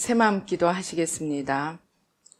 새마음 기도하시겠습니다.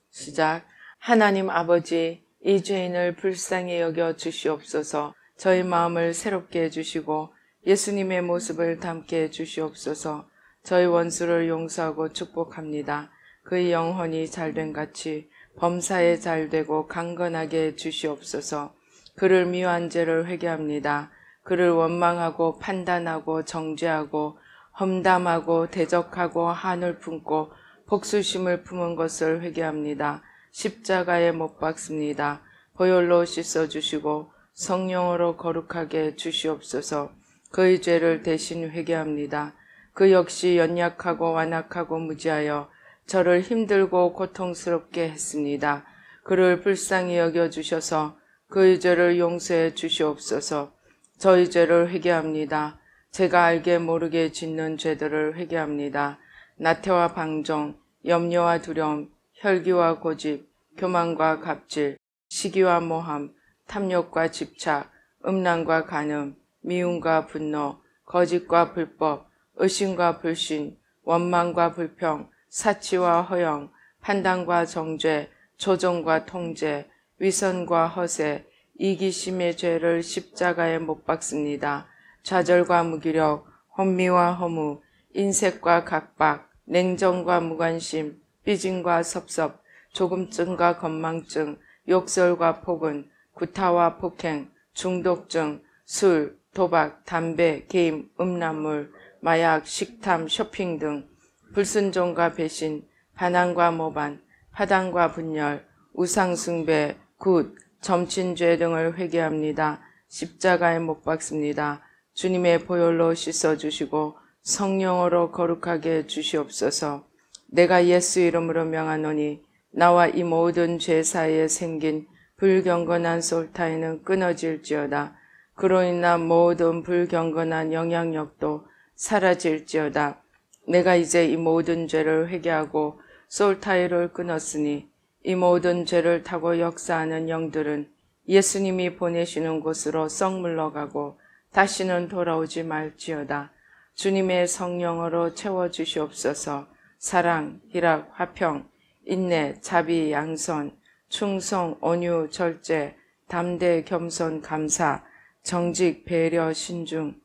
시작. 하나님 아버지, 이 죄인을 불쌍히 여겨 주시옵소서. 저희 마음을 새롭게 해주시고 예수님의 모습을 담게 해주시옵소서. 저희 원수를 용서하고 축복합니다. 그의 영혼이 잘된 같이 범사에 잘되고 강건하게 해주시옵소서. 그를 미워한 죄를 회개합니다. 그를 원망하고 판단하고 정죄하고 험담하고 대적하고 한을 품고 복수심을 품은 것을 회개합니다. 십자가에 못 박습니다. 보혈로 씻어주시고 성령으로 거룩하게 주시옵소서. 그의 죄를 대신 회개합니다. 그 역시 연약하고 완악하고 무지하여 저를 힘들고 고통스럽게 했습니다. 그를 불쌍히 여겨주셔서 그의 죄를 용서해 주시옵소서. 저희 죄를 회개합니다. 제가 알게 모르게 짓는 죄들을 회개합니다. 나태와 방종, 염려와 두려움, 혈기와 고집, 교만과 갑질, 시기와 모함, 탐욕과 집착, 음란과 간음, 미움과 분노, 거짓과 불법, 의심과 불신, 원망과 불평, 사치와 허영, 판단과 정죄, 조종과 통제, 위선과 허세, 이기심의 죄를 십자가에 못 박습니다. 좌절과 무기력, 혼미와 허무, 인색과 각박, 냉정과 무관심, 삐짐과 섭섭, 조금증과 건망증, 욕설과 폭언, 구타와 폭행, 중독증, 술, 도박, 담배, 게임, 음란물, 마약, 식탐, 쇼핑 등 불순종과 배신, 반항과 모반, 파당과 분열, 우상숭배, 굿, 점친죄 등을 회개합니다. 십자가에 못 박습니다. 주님의 보혈로 씻어주시고 성령으로 거룩하게 주시옵소서. 내가 예수 이름으로 명하노니 나와 이 모든 죄 사이에 생긴 불경건한 솔타이는 끊어질지어다. 그로 인한 모든 불경건한 영향력도 사라질지어다. 내가 이제 이 모든 죄를 회개하고 솔타이를 끊었으니 이 모든 죄를 타고 역사하는 영들은 예수님이 보내시는 곳으로 썩 물러가고 다시는 돌아오지 말지어다. 주님의 성령으로 채워주시옵소서. 사랑, 희락, 화평, 인내, 자비, 양선, 충성, 온유, 절제, 담대, 겸손, 감사, 정직, 배려, 신중,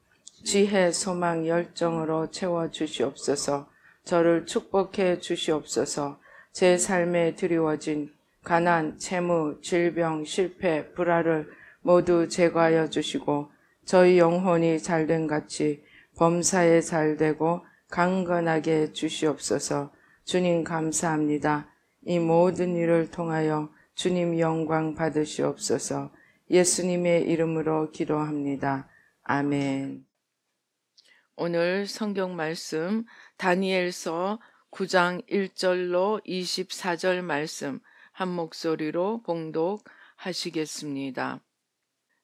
지혜, 소망, 열정으로 채워주시옵소서. 저를 축복해 주시옵소서. 제 삶에 드리워진 가난, 채무, 질병, 실패, 불화를 모두 제거하여 주시고 저희 영혼이 잘된 같이 범사에 잘되고 강건하게 주시옵소서. 주님 감사합니다. 이 모든 일을 통하여 주님 영광 받으시옵소서. 예수님의 이름으로 기도합니다. 아멘. 오늘 성경 말씀 다니엘서 9장 1절로 24절 말씀 한 목소리로 봉독하시겠습니다.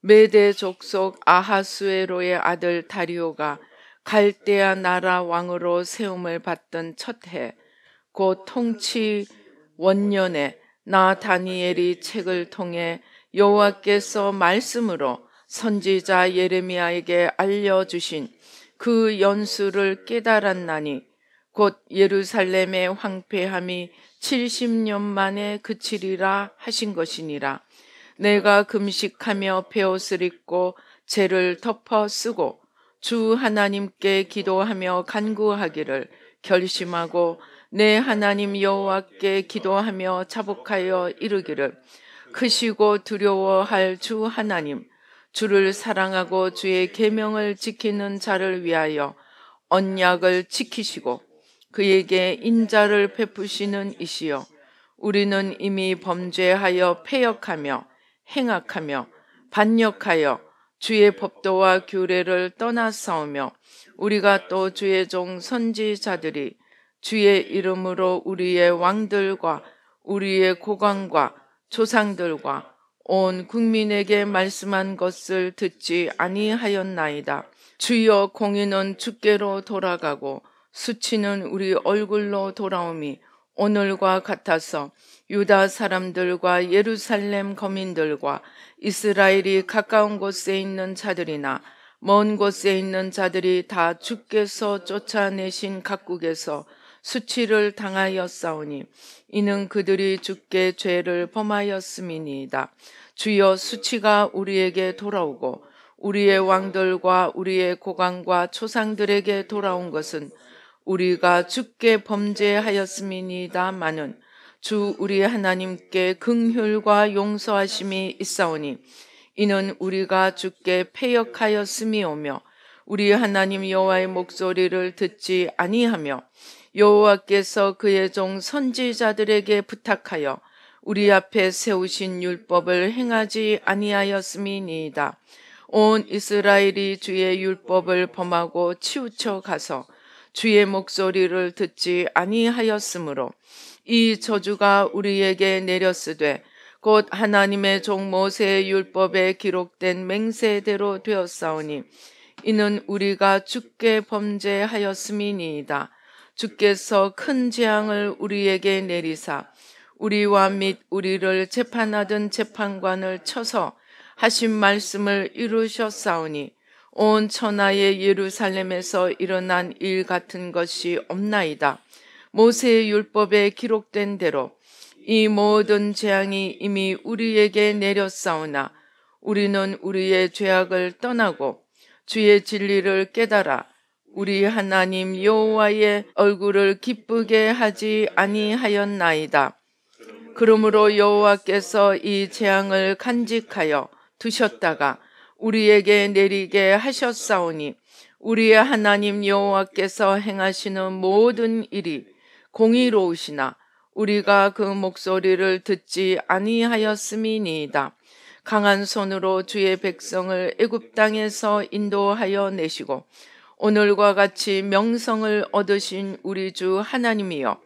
메대 족속 아하수에로의 아들 다리오가 갈대아 나라 왕으로 세움을 받던 첫 해, 곧 통치 원년에 나 다니엘이 책을 통해 여호와께서 말씀으로 선지자 예레미야에게 알려주신 그 연수를 깨달았나니 곧 예루살렘의 황폐함이 70년 만에 그치리라 하신 것이니라. 내가 금식하며 베옷을 입고 죄를 덮어 쓰고 주 하나님께 기도하며 간구하기를 결심하고 내 하나님 여호와께 기도하며 자복하여 이르기를 크시고 두려워할 주 하나님, 주를 사랑하고 주의 계명을 지키는 자를 위하여 언약을 지키시고 그에게 인자를 베푸시는 이시여, 우리는 이미 범죄하여 패역하며 행악하며 반역하여 주의 법도와 규례를 떠나싸우며 우리가 또 주의 종 선지자들이 주의 이름으로 우리의 왕들과 우리의 고관과 조상들과 온 국민에게 말씀한 것을 듣지 아니하였나이다. 주여, 공의는 주께로 돌아가고 수치는 우리 얼굴로 돌아오미 오늘과 같아서 유다 사람들과 예루살렘 거민들과 이스라엘이 가까운 곳에 있는 자들이나 먼 곳에 있는 자들이 다 주께서 쫓아내신 각국에서 수치를 당하였사오니 이는 그들이 주께 죄를 범하였음이니이다. 주여, 수치가 우리에게 돌아오고 우리의 왕들과 우리의 고관과 초상들에게 돌아온 것은 우리가 주께 범죄하였음이니이다마는 주 우리 하나님께 긍휼과 용서하심이 있사오니 이는 우리가 주께 패역하였음이오며 우리 하나님 여호와의 목소리를 듣지 아니하며 여호와께서 그의 종 선지자들에게 부탁하여 우리 앞에 세우신 율법을 행하지 아니하였음이니이다. 온 이스라엘이 주의 율법을 범하고 치우쳐 가서 주의 목소리를 듣지 아니하였으므로 이 저주가 우리에게 내렸으되 곧 하나님의 종 모세의 율법에 기록된 맹세대로 되었사오니 이는 우리가 주께 범죄하였음이니이다. 주께서 큰 재앙을 우리에게 내리사 우리와 및 우리를 재판하던 재판관을 쳐서 하신 말씀을 이루셨사오니 온 천하의 예루살렘에서 일어난 일 같은 것이 없나이다. 모세의 율법에 기록된 대로 이 모든 재앙이 이미 우리에게 내렸사오나 우리는 우리의 죄악을 떠나고 주의 진리를 깨달아 우리 하나님 여호와의 얼굴을 기쁘게 하지 아니하였나이다. 그러므로 여호와께서 이 재앙을 간직하여 두셨다가 우리에게 내리게 하셨사오니 우리의 하나님 여호와께서 행하시는 모든 일이 공의로우시나 우리가 그 목소리를 듣지 아니하였음이니이다. 강한 손으로 주의 백성을 애굽 땅에서 인도하여 내시고 오늘과 같이 명성을 얻으신 우리 주 하나님이여,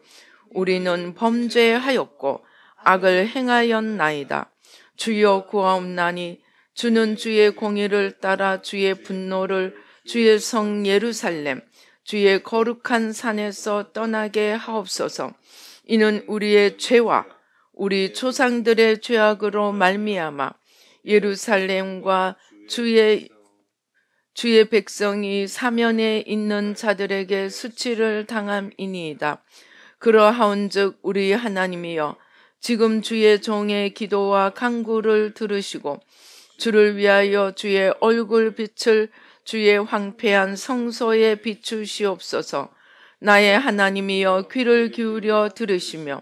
우리는 범죄하였고 악을 행하였나이다. 주여 구하옵나니 주는 주의 공의를 따라 주의 분노를 주의 성 예루살렘 주의 거룩한 산에서 떠나게 하옵소서. 이는 우리의 죄와 우리 조상들의 죄악으로 말미암아 예루살렘과 주의 백성이 사면에 있는 자들에게 수치를 당함이니이다. 그러하온즉 우리 하나님이여, 지금 주의 종의 기도와 간구를 들으시고 주를 위하여 주의 얼굴 빛을 주의 황폐한 성소에 비추시옵소서. 나의 하나님이여, 귀를 기울여 들으시며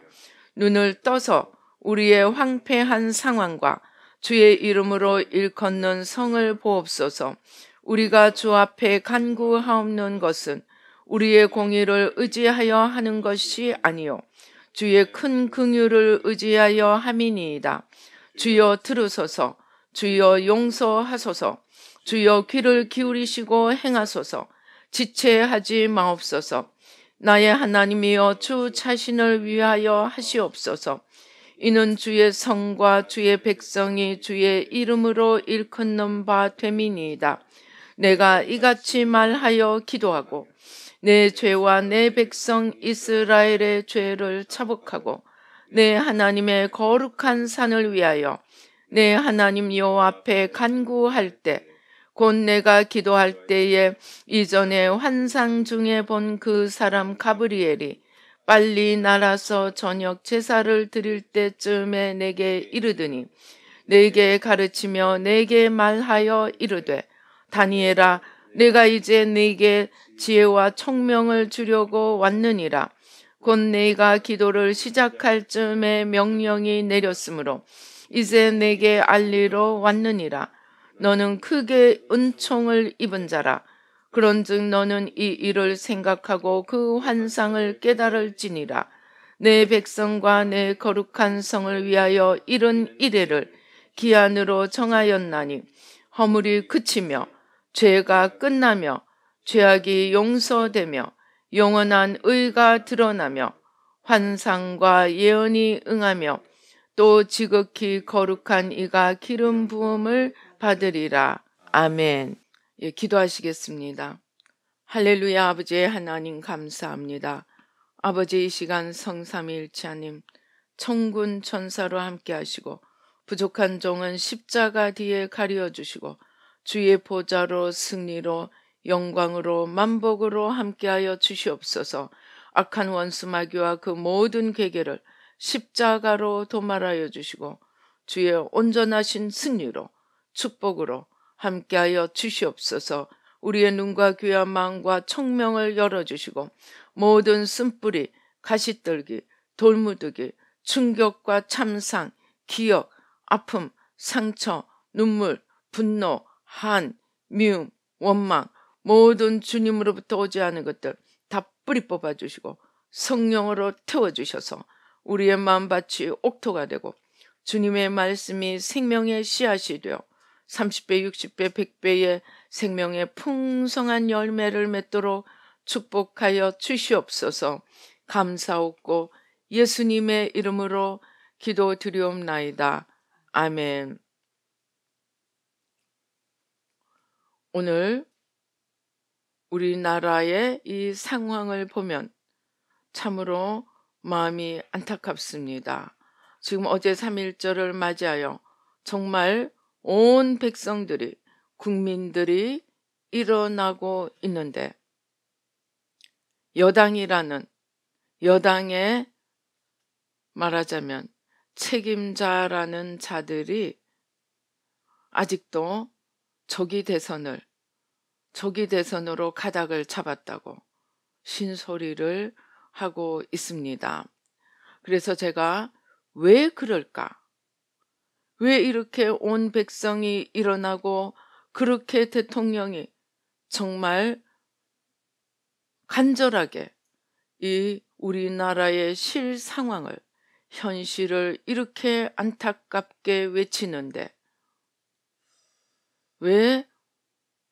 눈을 떠서 우리의 황폐한 상황과 주의 이름으로 일컫는 성을 보옵소서. 우리가 주 앞에 간구하옵는 것은 우리의 공의를 의지하여 하는 것이 아니요 주의 큰 긍휼을 의지하여 함이니이다. 주여 들으소서. 주여 용서하소서. 주여 귀를 기울이시고 행하소서. 지체하지 마옵소서. 나의 하나님이여, 주 자신을 위하여 하시옵소서. 이는 주의 성과 주의 백성이 주의 이름으로 일컫는 바 됨이니이다. 내가 이같이 말하여 기도하고 내 죄와 내 백성 이스라엘의 죄를 차복하고 내 하나님의 거룩한 산을 위하여 내 하나님 여호와 앞에 간구할 때, 곧 내가 기도할 때에 이전에 환상 중에 본 그 사람 가브리엘이 빨리 날아서 저녁 제사를 드릴 때쯤에 내게 이르더니 내게 가르치며 내게 말하여 이르되, 다니엘아, 내가 이제 네게 지혜와 총명을 주려고 왔느니라. 곧 네가 기도를 시작할 즈음에 명령이 내렸으므로 이제 내게 알리러 왔느니라. 너는 크게 은총을 입은 자라. 그런즉 너는 이 일을 생각하고 그 환상을 깨달을지니라. 내 백성과 내 거룩한 성을 위하여 이른 이래를 기한으로 정하였나니 허물이 그치며 죄가 끝나며 죄악이 용서되며 영원한 의가 드러나며 환상과 예언이 응하며 또 지극히 거룩한 이가 기름 부음을 받으리라. 아멘. 예, 기도하시겠습니다. 할렐루야. 아버지의 하나님 감사합니다. 아버지, 이 시간 성삼위일체 하나님 천군 천사로 함께 하시고 부족한 종은 십자가 뒤에 가려 주시고 주의 보좌로 승리로 영광으로 만복으로 함께하여 주시옵소서. 악한 원수 마귀와 그 모든 계계를 십자가로 도말하여 주시고 주의 온전하신 승리로 축복으로 함께하여 주시옵소서. 우리의 눈과 귀와 마음과 청명을 열어주시고 모든 쓴뿌리, 가시떨기, 돌무드기, 충격과 참상, 기억, 아픔, 상처, 눈물, 분노, 한, 미움, 원망, 모든 주님으로부터 오지 않은 것들 다 뿌리 뽑아주시고 성령으로 태워주셔서 우리의 마음밭이 옥토가 되고 주님의 말씀이 생명의 씨앗이 되어 30배, 60배, 100배의 생명의 풍성한 열매를 맺도록 축복하여 주시옵소서. 감사옵고 예수님의 이름으로 기도드리옵나이다. 아멘. 오늘 우리나라의 이 상황을 보면 참으로 마음이 안타깝습니다. 지금 어제 3.1절을 맞이하여 정말 온 백성들이, 국민들이 일어나고 있는데 여당의 말하자면 책임자라는 자들이 아직도 조기 대선으로 가닥을 잡았다고 신소리를 하고 있습니다. 그래서 제가 왜 그럴까? 왜 이렇게 온 백성이 일어나고 그렇게 대통령이 정말 간절하게 이 우리나라의 실상황을, 현실을 이렇게 안타깝게 외치는데 왜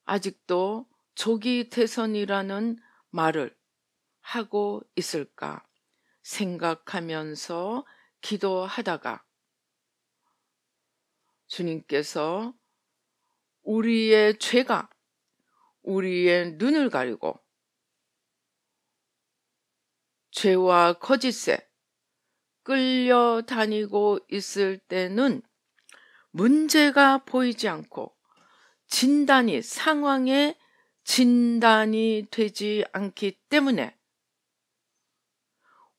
아직도 조기 대선이라는 말을 하고 있을까 생각하면서 기도하다가 주님께서 우리의 죄가 우리의 눈을 가리고 죄와 거짓에 끌려다니고 있을 때는 문제가 보이지 않고 상황의 진단이 되지 않기 때문에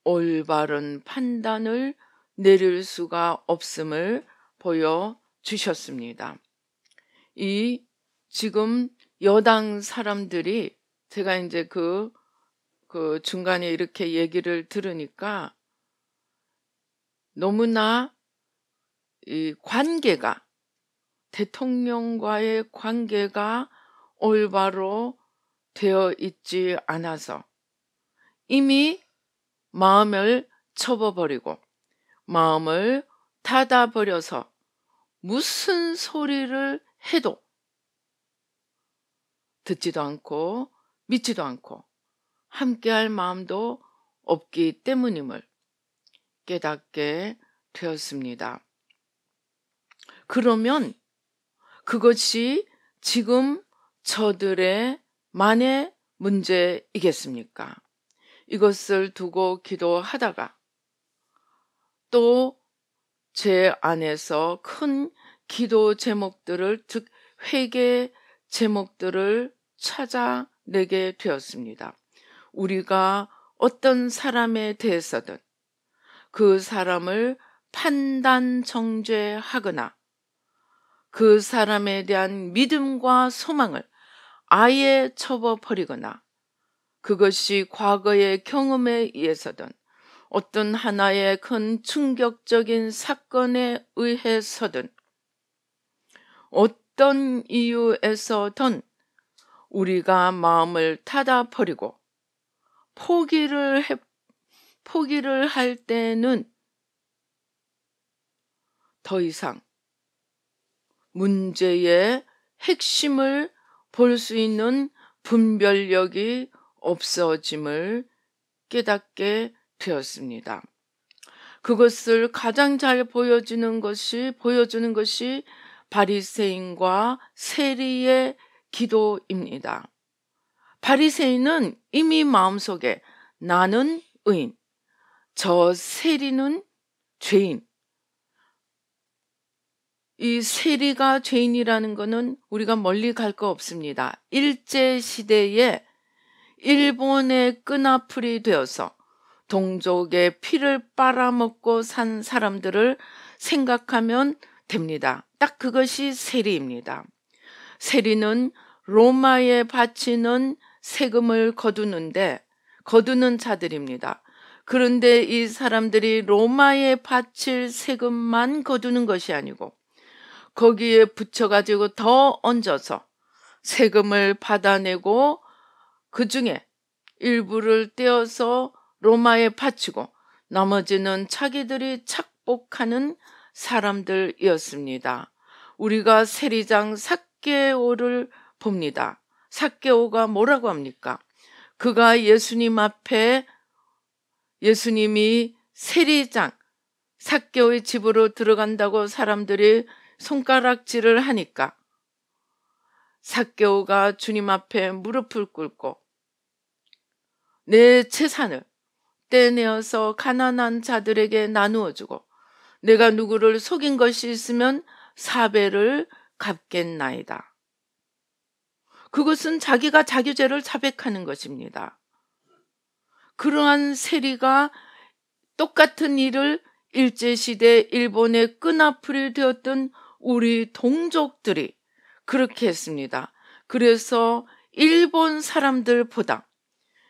올바른 판단을 내릴 수가 없음을 보여주셨습니다. 지금 여당 사람들이 제가 이제 그 중간에 이렇게 얘기를 들으니까 너무나 이 관계가, 대통령과의 관계가 올바로 되어 있지 않아서 이미 마음을 접어버리고 마음을 닫아버려서 무슨 소리를 해도 듣지도 않고 믿지도 않고 함께할 마음도 없기 때문임을 깨닫게 되었습니다. 그러면 그것이 지금 저들의 만의 문제이겠습니까? 이것을 두고 기도하다가 또 제 안에서 큰 기도 제목들을, 즉 회개 제목들을 찾아내게 되었습니다. 우리가 어떤 사람에 대해서든 그 사람을 판단 정죄하거나 그 사람에 대한 믿음과 소망을 아예 접어버리거나 그것이 과거의 경험에 의해서든 어떤 하나의 큰 충격적인 사건에 의해서든 어떤 이유에서든 우리가 마음을 닫아버리고 포기를 할 때는 더 이상 문제의 핵심을 볼 수 있는 분별력이 없어짐을 깨닫게 되었습니다. 그것을 가장 잘 보여주는 것이 바리새인과 세리의 기도입니다. 바리새인은 이미 마음속에 나는 의인, 저 세리는 죄인. 이 세리가 죄인이라는 것은 우리가 멀리 갈 거 없습니다. 일제시대에 일본의 끈아풀이 되어서 동족의 피를 빨아먹고 산 사람들을 생각하면 됩니다. 딱 그것이 세리입니다. 세리는 로마에 바치는 세금을 거두는 자들입니다. 그런데 이 사람들이 로마에 바칠 세금만 거두는 것이 아니고 거기에 붙여가지고 더 얹어서 세금을 받아내고 그 중에 일부를 떼어서 로마에 바치고 나머지는 자기들이 착복하는 사람들이었습니다. 우리가 세리장 삭개오를 봅니다. 삭개오가 뭐라고 합니까? 그가 예수님 앞에 예수님이 세리장 삭개오의 집으로 들어간다고 사람들이 손가락질을 하니까 삭개오가 주님 앞에 무릎을 꿇고 내 재산을 떼내어서 가난한 자들에게 나누어주고 내가 누구를 속인 것이 있으면 4배를 갚겠나이다. 그것은 자기가 자기 죄를 자백하는 것입니다. 그러한 세리가 똑같은 일을 일제시대 일본의 끈아풀이 되었던 우리 동족들이 그렇게 했습니다. 그래서 일본 사람들보다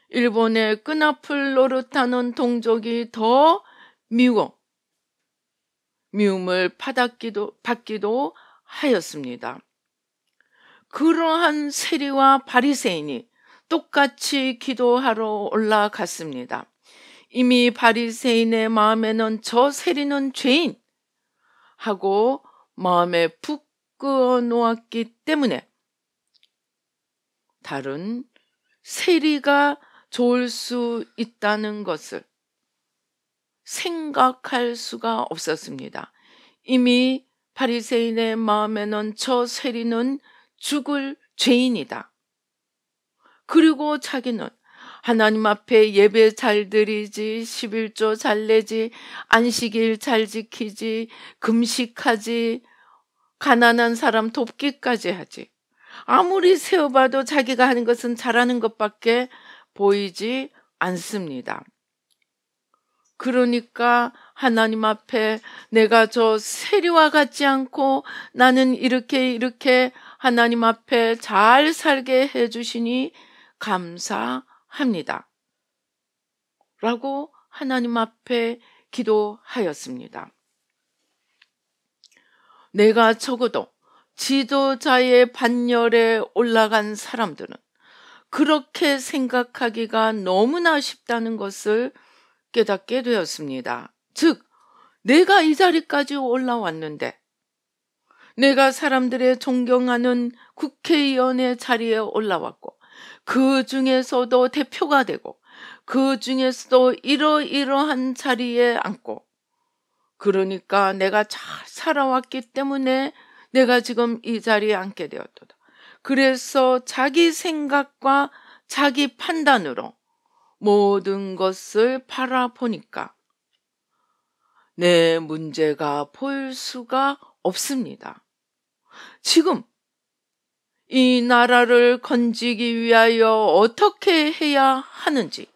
일본의 끈아풀 노릇하는 동족이 더 미움을 받기도 하였습니다. 그러한 세리와 바리새인이 똑같이 기도하러 올라갔습니다. 이미 바리새인의 마음에는 저 세리는 죄인 하고 마음에 푹 그어 놓았기 때문에 다른 세리가 좋을 수 있다는 것을 생각할 수가 없었습니다. 이미 바리새인의 마음에는 저 세리는 죽을 죄인이다. 그리고 자기는 하나님 앞에 예배 잘 드리지, 11조 잘 내지, 안식일 잘 지키지, 금식하지, 가난한 사람 돕기까지 하지. 아무리 세어봐도 자기가 하는 것은 잘하는 것밖에 보이지 않습니다. 그러니까 하나님 앞에 내가 저 세리와 같지 않고 나는 이렇게 하나님 앞에 잘 살게 해주시니 감사합니다. 라고 하나님 앞에 기도하였습니다. 내가 적어도 지도자의 반열에 올라간 사람들은 그렇게 생각하기가 너무나 쉽다는 것을 깨닫게 되었습니다. 즉, 내가 이 자리까지 올라왔는데 내가 사람들의 존경하는 국회의원의 자리에 올라왔고 그 중에서도 대표가 되고 그 중에서도 이러이러한 자리에 앉고 그러니까 내가 잘 살아왔기 때문에 내가 지금 이 자리에 앉게 되었다. 그래서 자기 생각과 자기 판단으로 모든 것을 바라보니까 내 문제가 보일 수가 없습니다. 지금 이 나라를 건지기 위하여 어떻게 해야 하는지,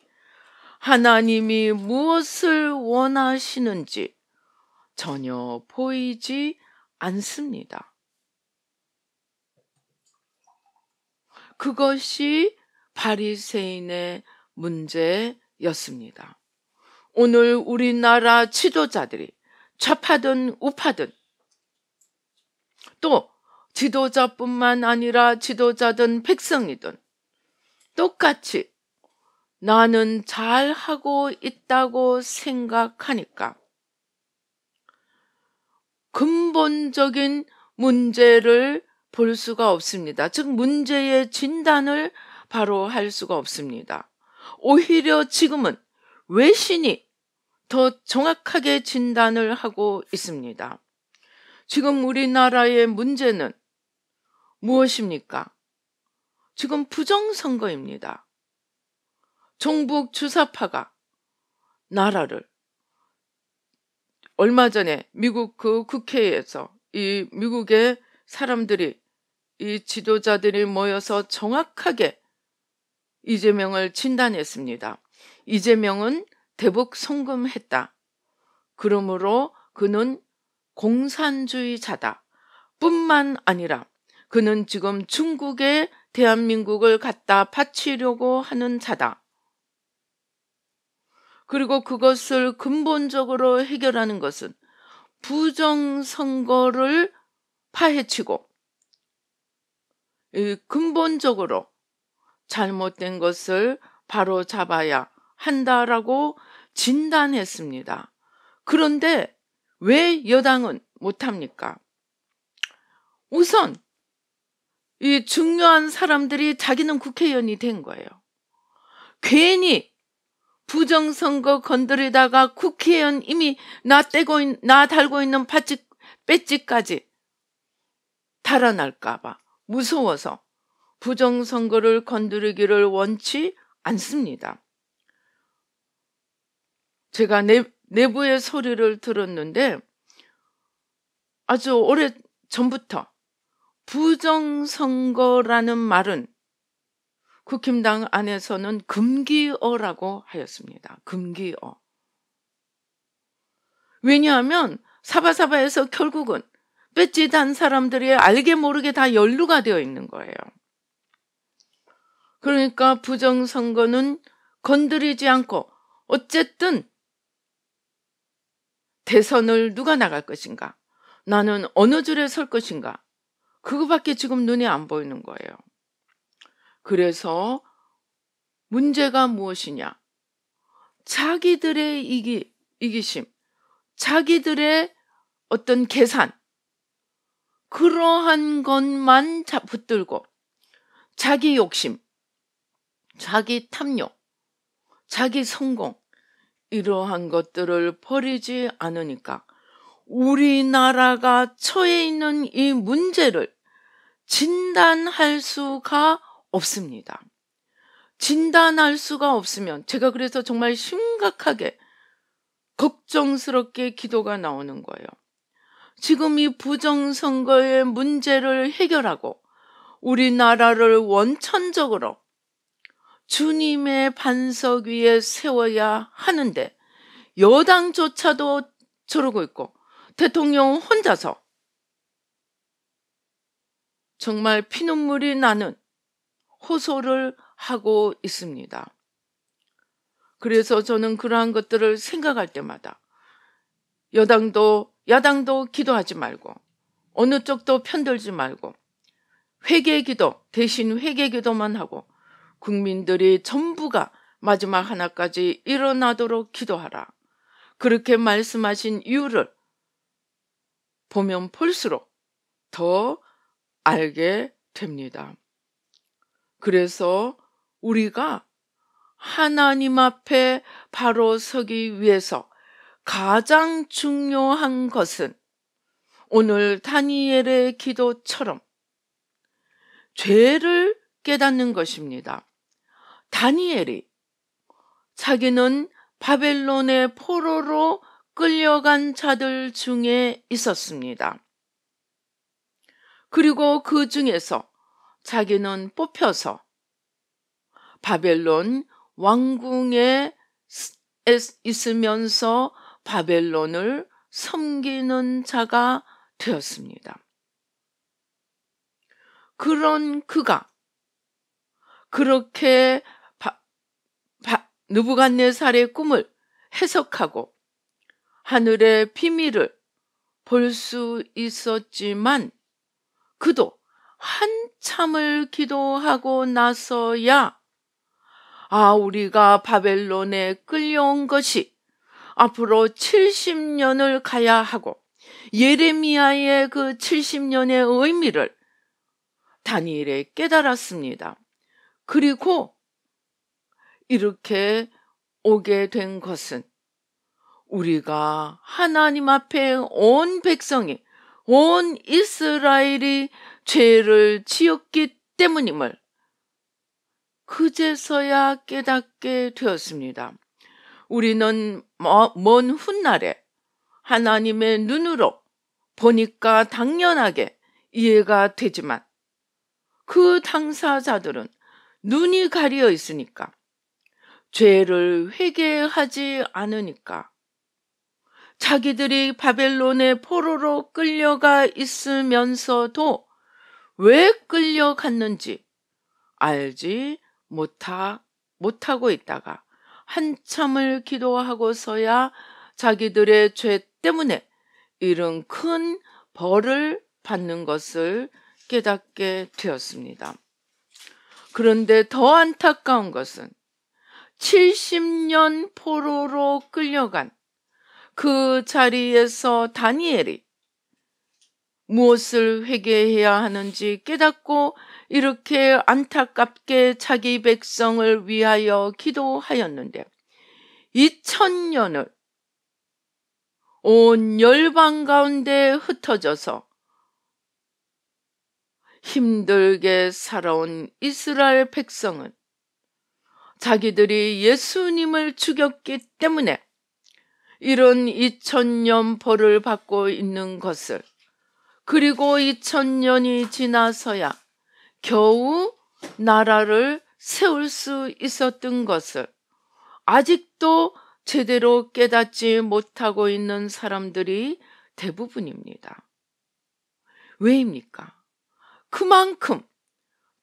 하나님이 무엇을 원하시는지 전혀 보이지 않습니다. 그것이 바리새인의 문제였습니다. 오늘 우리나라 지도자들이 좌파든 우파든 또 지도자뿐만 아니라 지도자든 백성이든 똑같이 나는 잘하고 있다고 생각하니까 근본적인 문제를 볼 수가 없습니다. 즉 문제의 진단을 바로 할 수가 없습니다. 오히려 지금은 외신이 더 정확하게 진단을 하고 있습니다. 지금 우리나라의 문제는 무엇입니까? 지금 부정선거입니다. 종북 주사파가 나라를 얼마 전에 미국 그 국회에서 이 미국의 사람들이 이 지도자들이 모여서 정확하게 이재명을 진단했습니다. 이재명은 대북 송금했다. 그러므로 그는 공산주의자다. 뿐만 아니라 그는 지금 중국에 대한민국을 갖다 바치려고 하는 자다. 그리고 그것을 근본적으로 해결하는 것은 부정선거를 파헤치고 근본적으로 잘못된 것을 바로 잡아야 한다라고 진단했습니다. 그런데 왜 여당은 못합니까? 우선 이 중요한 사람들이 자기는 국회의원이 된 거예요. 괜히 부정선거 건드리다가 국회의원 이미 나 달고 있는 배지까지 달아날까봐 무서워서 부정선거를 건드리기를 원치 않습니다. 제가 내부의 소리를 들었는데 아주 오래 전부터 부정선거라는 말은 국힘당 안에서는 금기어라고 하였습니다. 금기어. 왜냐하면 사바사바에서 결국은 배지 단 사람들이 알게 모르게 다 연루가 되어 있는 거예요. 그러니까 부정선거는 건드리지 않고 어쨌든 대선을 누가 나갈 것인가? 나는 어느 줄에 설 것인가? 그거밖에 지금 눈에 안 보이는 거예요. 그래서 문제가 무엇이냐? 자기들의 이기심, 자기들의 어떤 계산, 그러한 것만 붙들고 자기 욕심, 자기 탐욕, 자기 성공, 이러한 것들을 버리지 않으니까 우리나라가 처해 있는 이 문제를 진단할 수가 없습니다. 진단할 수가 없으면 제가 그래서 정말 심각하게 걱정스럽게 기도가 나오는 거예요. 지금 이 부정선거의 문제를 해결하고 우리나라를 원천적으로 주님의 반석 위에 세워야 하는데 여당조차도 저러고 있고 대통령 혼자서 정말 피눈물이 나는 호소를 하고 있습니다. 그래서 저는 그러한 것들을 생각할 때마다 야당도 기도하지 말고 어느 쪽도 편들지 말고 회개기도 대신 회개기도만 하고 국민들이 전부가 마지막 하나까지 일어나도록 기도하라. 그렇게 말씀하신 이유를 보면 볼수록 더 알게 됩니다. 그래서 우리가 하나님 앞에 바로 서기 위해서 가장 중요한 것은 오늘 다니엘의 기도처럼 죄를 깨닫는 것입니다. 다니엘이 자기는 바벨론의 포로로 끌려간 자들 중에 있었습니다. 그리고 그 중에서 자기는 뽑혀서 바벨론 왕궁에 있으면서 바벨론을 섬기는 자가 되었습니다. 그런 그가 그렇게 느부갓네살의 꿈을 해석하고 하늘의 비밀을 볼 수 있었지만 그도 한참을 기도하고 나서야 우리가 바벨론에 끌려온 것이 앞으로 70년을 가야 하고 예레미야의 그 70년의 의미를 다니엘이 깨달았습니다. 그리고 이렇게 오게 된 것은 우리가 하나님 앞에 온 백성이 온 이스라엘이 죄를 지었기 때문임을 그제서야 깨닫게 되었습니다. 우리는 먼 훗날에 하나님의 눈으로 보니까 당연하게 이해가 되지만 그 당사자들은 눈이 가려 있으니까, 죄를 회개하지 않으니까, 자기들이 바벨론의 포로로 끌려가 있으면서도 왜 끌려갔는지 알지 못하고 있다가 한참을 기도하고서야 자기들의 죄 때문에 이런 큰 벌을 받는 것을 깨닫게 되었습니다. 그런데 더 안타까운 것은 70년 포로로 끌려간 그 자리에서 다니엘이 무엇을 회개해야 하는지 깨닫고 이렇게 안타깝게 자기 백성을 위하여 기도하였는데 2000년을 온 열방 가운데 흩어져서 힘들게 살아온 이스라엘 백성은 자기들이 예수님을 죽였기 때문에 이런 2000년 벌을 받고 있는 것을, 그리고 2000년이 지나서야 겨우 나라를 세울 수 있었던 것을 아직도 제대로 깨닫지 못하고 있는 사람들이 대부분입니다. 왜입니까? 그만큼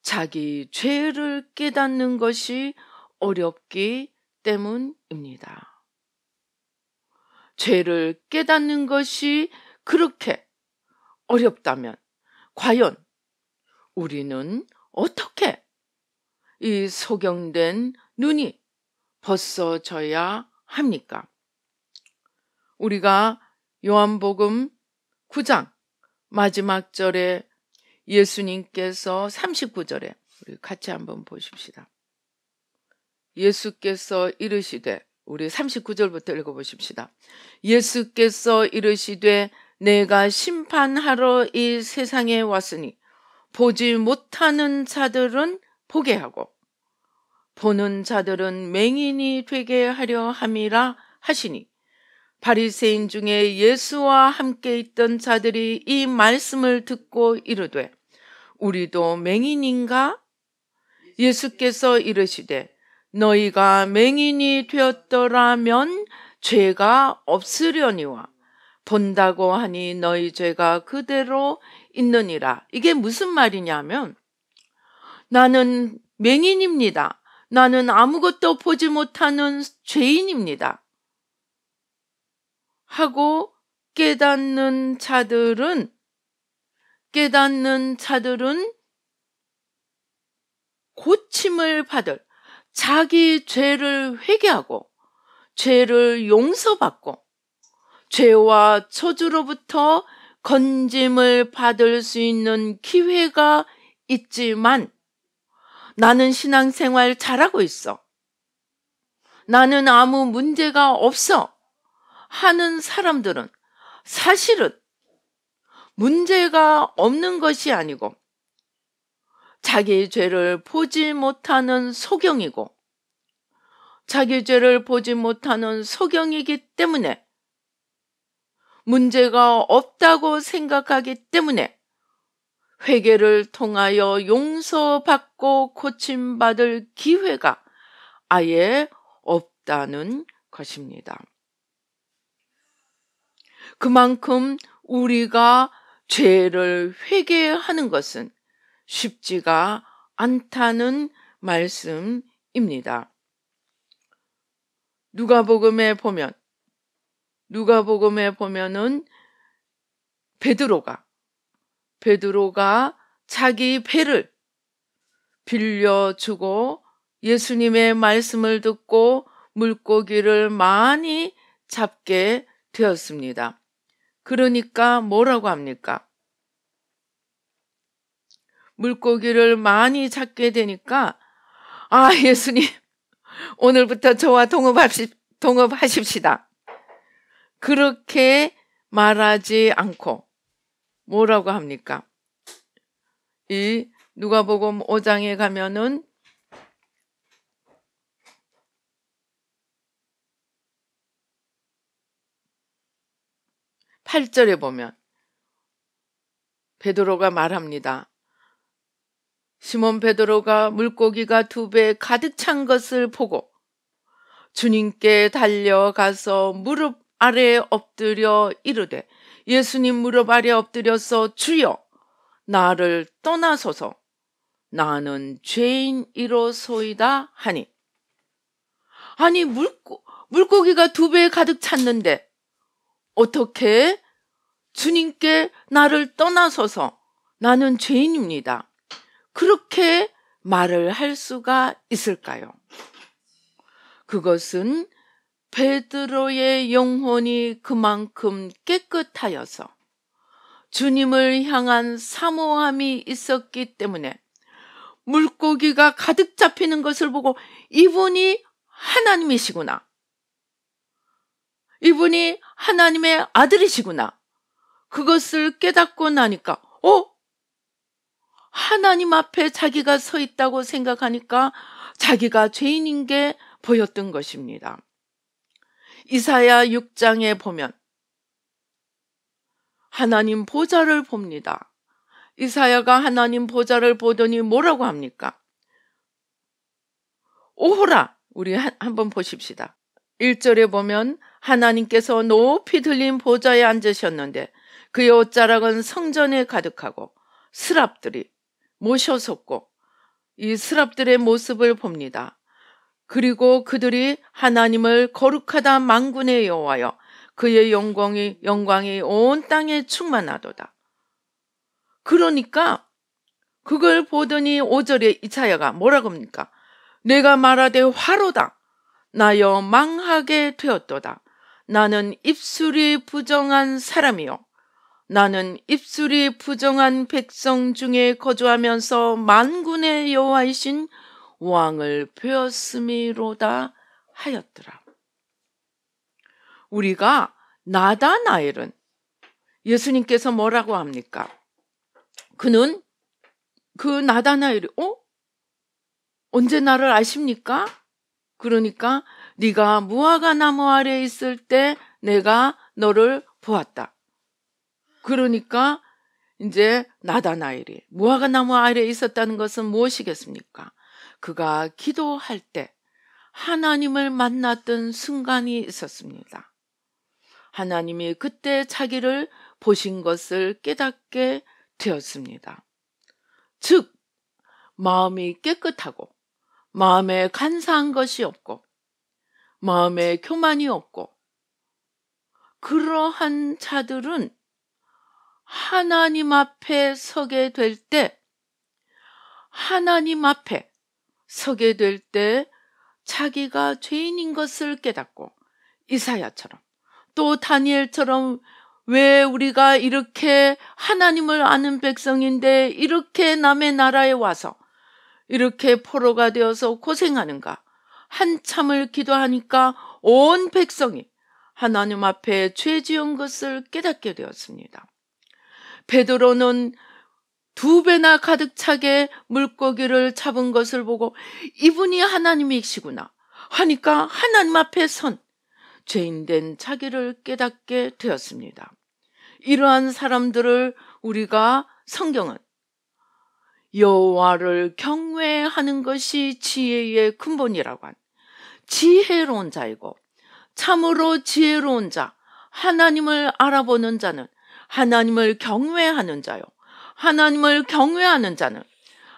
자기 죄를 깨닫는 것이 어렵기 때문입니다. 죄를 깨닫는 것이 그렇게 어렵다면 과연 우리는 어떻게 이 소경된 눈이 벗어져야 합니까? 우리가 요한복음 9장 마지막 절에 예수님께서 39절에 우리 같이 한번 보십시다. 예수께서 이르시되, 우리 39절부터 읽어보십시다. 예수께서 이르시되 내가 심판하러 이 세상에 왔으니 보지 못하는 자들은 보게 하고 보는 자들은 맹인이 되게 하려 함이라 하시니, 바리새인 중에 예수와 함께 있던 자들이 이 말씀을 듣고 이르되 우리도 맹인인가? 예수께서 이르시되 너희가 맹인이 되었더라면 죄가 없으려니와 본다고 하니 너희 죄가 그대로 있느니라. 이게 무슨 말이냐면, 나는 맹인입니다. 나는 아무것도 보지 못하는 죄인입니다 하고 깨닫는 자들은 고침을 받을, 자기 죄를 회개하고 죄를 용서받고 죄와 저주로부터 건짐을 받을 수 있는 기회가 있지만, 나는 신앙생활 잘하고 있어, 나는 아무 문제가 없어 하는 사람들은 사실은 문제가 없는 것이 아니고 자기 죄를 보지 못하는 소경이고, 자기 죄를 보지 못하는 소경이기 때문에, 문제가 없다고 생각하기 때문에 회개를 통하여 용서받고 고침받을 기회가 아예 없다는 것입니다. 그만큼 우리가 죄를 회개하는 것은 쉽지가 않다는 말씀입니다. 누가복음에 보면은 베드로가 자기 배를 빌려주고 예수님의 말씀을 듣고 물고기를 많이 잡게 되었습니다. 그러니까 뭐라고 합니까? 물고기를 많이 잡게 되니까, 예수님 오늘부터 저와 동업하십시다. 그렇게 말하지 않고 뭐라고 합니까? 이 누가복음 5장에 가면은 8절에 보면 베드로가 말합니다. 시몬 베드로가 물고기가 2배 가득 찬 것을 보고 주님께 달려가서 무릎 아래 엎드려 이르되, 예수님 무릎 아래 엎드려서 주여 나를 떠나소서, 나는 죄인이로소이다 하니. 아니, 물고기가 2배 가득 찼는데 어떻게 주님께 나를 떠나소서, 나는 죄인입니다, 그렇게 말을 할 수가 있을까요? 그것은 베드로의 영혼이 그만큼 깨끗하여서 주님을 향한 사모함이 있었기 때문에 물고기가 가득 잡히는 것을 보고 이분이 하나님이시구나, 이분이 하나님의 아들이시구나, 그것을 깨닫고 나니까 하나님 앞에 자기가 서 있다고 생각하니까 자기가 죄인인 게 보였던 것입니다. 이사야 6장에 보면 하나님 보좌를 봅니다. 이사야가 하나님 보좌를 보더니 뭐라고 합니까? 오호라, 우리 한번 보십시다. 1절에 보면 하나님께서 높이 들린 보좌에 앉으셨는데 그의 옷자락은 성전에 가득하고 스랍들이 모셔섰고, 이 스랍들의 모습을 봅니다. 그리고 그들이 하나님을 거룩하다 만군의 여호와여, 그의 영광이 온 땅에 충만하도다. 그러니까 그걸 보더니 5절에 이사야가 뭐라고 합니까? 내가 말하되 화로다, 나여 망하게 되었도다. 나는 입술이 부정한 사람이요, 나는 입술이 부정한 백성 중에 거주하면서 만군의 여호와이신 왕을 배웠음이로다 하였더라. 우리가 나다나엘은 예수님께서 뭐라고 합니까? 그는 그 나다나엘이 언제 나를 아십니까? 그러니까 네가 무화과 나무 아래에 있을 때 내가 너를 보았다. 그러니까 이제 나다나엘이 무화과 나무 아래에 있었다는 것은 무엇이겠습니까? 그가 기도할 때 하나님을 만났던 순간이 있었습니다. 하나님이 그때 자기를 보신 것을 깨닫게 되었습니다. 즉, 마음이 깨끗하고 마음에 간사한 것이 없고 마음에 교만이 없고 그러한 자들은 하나님 앞에 서게 될 때, 자기가 죄인인 것을 깨닫고 이사야처럼 또 다니엘처럼, 왜 우리가 이렇게 하나님을 아는 백성인데 이렇게 남의 나라에 와서 이렇게 포로가 되어서 고생하는가, 한참을 기도하니까 온 백성이 하나님 앞에 죄 지은 것을 깨닫게 되었습니다. 베드로는 2배나 가득 차게 물고기를 잡은 것을 보고 이분이 하나님이시구나 하니까 하나님 앞에 선 죄인된 자기를 깨닫게 되었습니다. 이러한 사람들을 우리가 성경은 여호와를 경외하는 것이 지혜의 근본이라고 한, 지혜로운 자이고 참으로 지혜로운 자, 하나님을 알아보는 자는 하나님을 경외하는 자요, 하나님을 경외하는 자는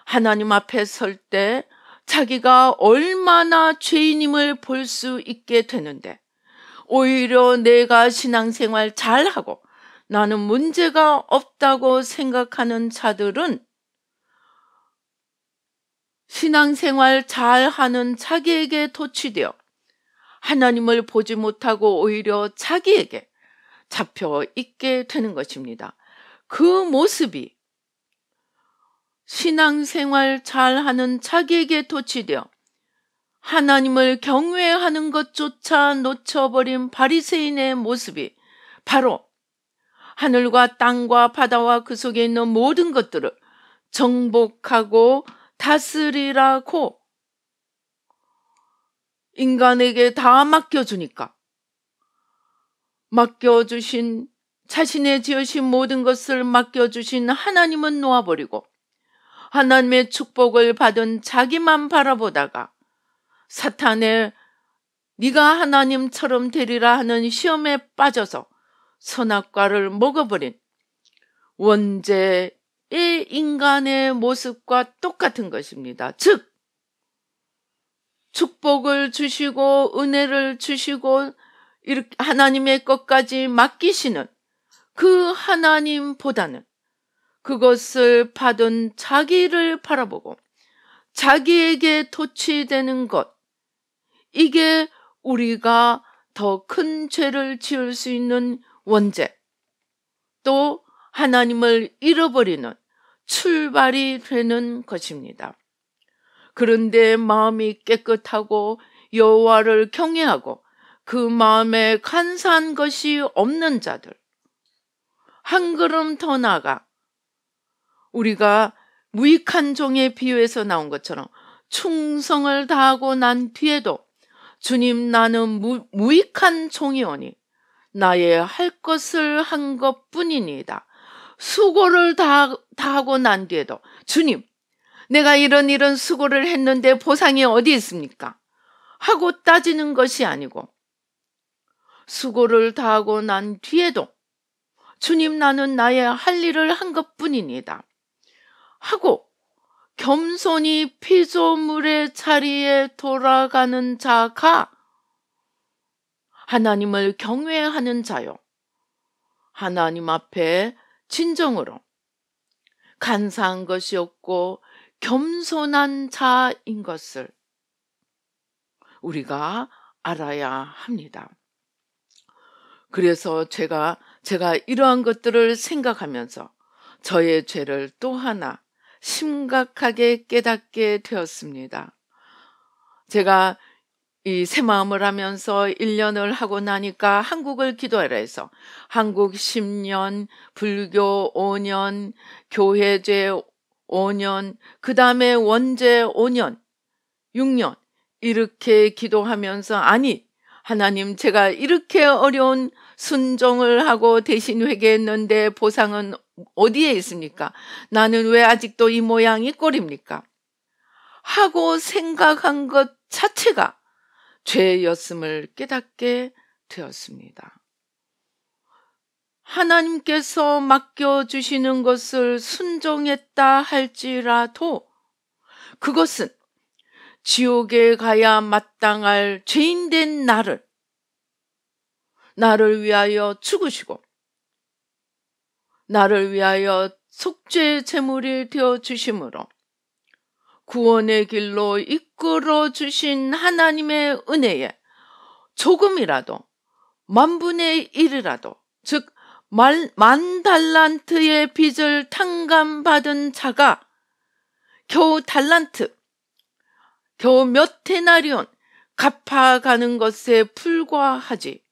하나님 앞에 설 때 자기가 얼마나 죄인임을 볼 수 있게 되는데, 오히려 내가 신앙생활 잘하고 나는 문제가 없다고 생각하는 자들은 신앙생활 잘하는 자기에게 도취되어 하나님을 보지 못하고 오히려 자기에게 잡혀 있게 되는 것입니다. 그 모습이 신앙생활 잘하는 자기에게 도취되어 하나님을 경외하는 것조차 놓쳐버린 바리새인의 모습이 바로 하늘과 땅과 바다와 그 속에 있는 모든 것들을 정복하고 다스리라고 인간에게 다 맡겨주니까, 자신의 지으신 모든 것을 맡겨주신 하나님은 놓아버리고 하나님의 축복을 받은 자기만 바라보다가 사탄의 네가 하나님처럼 되리라 하는 시험에 빠져서 선악과를 먹어버린 원죄의 인간의 모습과 똑같은 것입니다. 즉 축복을 주시고 은혜를 주시고 이렇게 하나님의 것까지 맡기시는 그 하나님보다는 그것을 받은 자기를 바라보고 자기에게 도취되는 것, 이게 우리가 더 큰 죄를 지을 수 있는 원죄, 또 하나님을 잃어버리는 출발이 되는 것입니다. 그런데 마음이 깨끗하고 여호와를 경외하고 그 마음에 간사한 것이 없는 자들, 한 걸음 더 나아가 우리가 무익한 종의 비유에서 나온 것처럼 충성을 다하고 난 뒤에도 주님 나는 무익한 종이오니 나의 할 것을 한 것뿐이니이다. 수고를 다하고 난 뒤에도 주님 내가 이런 수고를 했는데 보상이 어디 있습니까? 하고 따지는 것이 아니고 수고를 다하고 난 뒤에도 주님 나는 나의 할 일을 한 것뿐이니이다 하고 겸손히 피조물의 자리에 돌아가는 자가 하나님을 경외하는 자요, 하나님 앞에 진정으로 간사한 것이 없고 겸손한 자인 것을 우리가 알아야 합니다. 그래서 제가 이러한 것들을 생각하면서 저의 죄를 또 하나 심각하게 깨닫게 되었습니다. 제가 이 새마음을 하면서 1년을 하고 나니까 한국을 기도하라 해서 한국 10년, 불교 5년, 교회제 5년, 그 다음에 원죄 5년, 6년 이렇게 기도하면서 아니 하나님 제가 이렇게 어려운 순종을 하고 대신 회개했는데 보상은 어디에 있습니까? 나는 왜 아직도 이 모양이 꼴입니까? 하고 생각한 것 자체가 죄였음을 깨닫게 되었습니다. 하나님께서 맡겨주시는 것을 순종했다 할지라도 그것은 지옥에 가야 마땅할 죄인된 나를 위하여 죽으시고 나를 위하여 속죄 제물이 되어 주심으로 구원의 길로 이끌어 주신 하나님의 은혜에 조금이라도 만분의 1이라도 즉 만 달란트의 빚을 탕감받은 자가 겨우 달란트, 겨우 몇 데나리온 갚아가는 것에 불과하지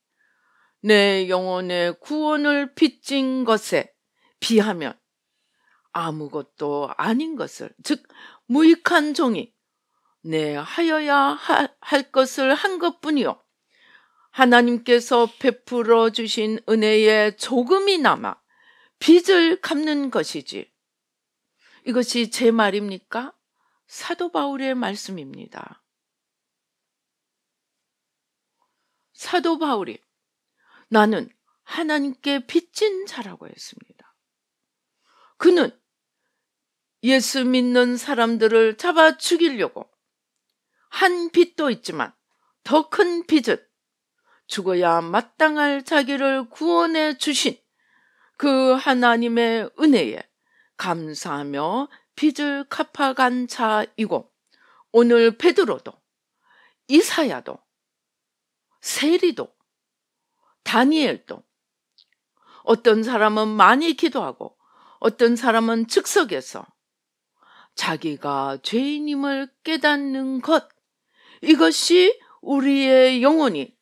내 영혼의 구원을 빚진 것에 비하면 아무것도 아닌 것을, 즉 무익한 종이 내 하여야 할 것을 한 것뿐이요 하나님께서 베풀어 주신 은혜에 조금이나마 빚을 갚는 것이지. 이것이 제 말입니까? 사도 바울의 말씀입니다. 사도 바울이 나는 하나님께 빚진 자라고 했습니다. 그는 예수 믿는 사람들을 잡아 죽이려고 한 빚도 있지만 더 큰 빚은 죽어야 마땅할 자기를 구원해 주신 그 하나님의 은혜에 감사하며 빚을 갚아간 자이고 오늘 베드로도 이사야도 세리도 다니엘도 어떤 사람은 많이 기도하고 어떤 사람은 즉석에서 자기가 죄인임을 깨닫는 것, 이것이 우리의 영혼이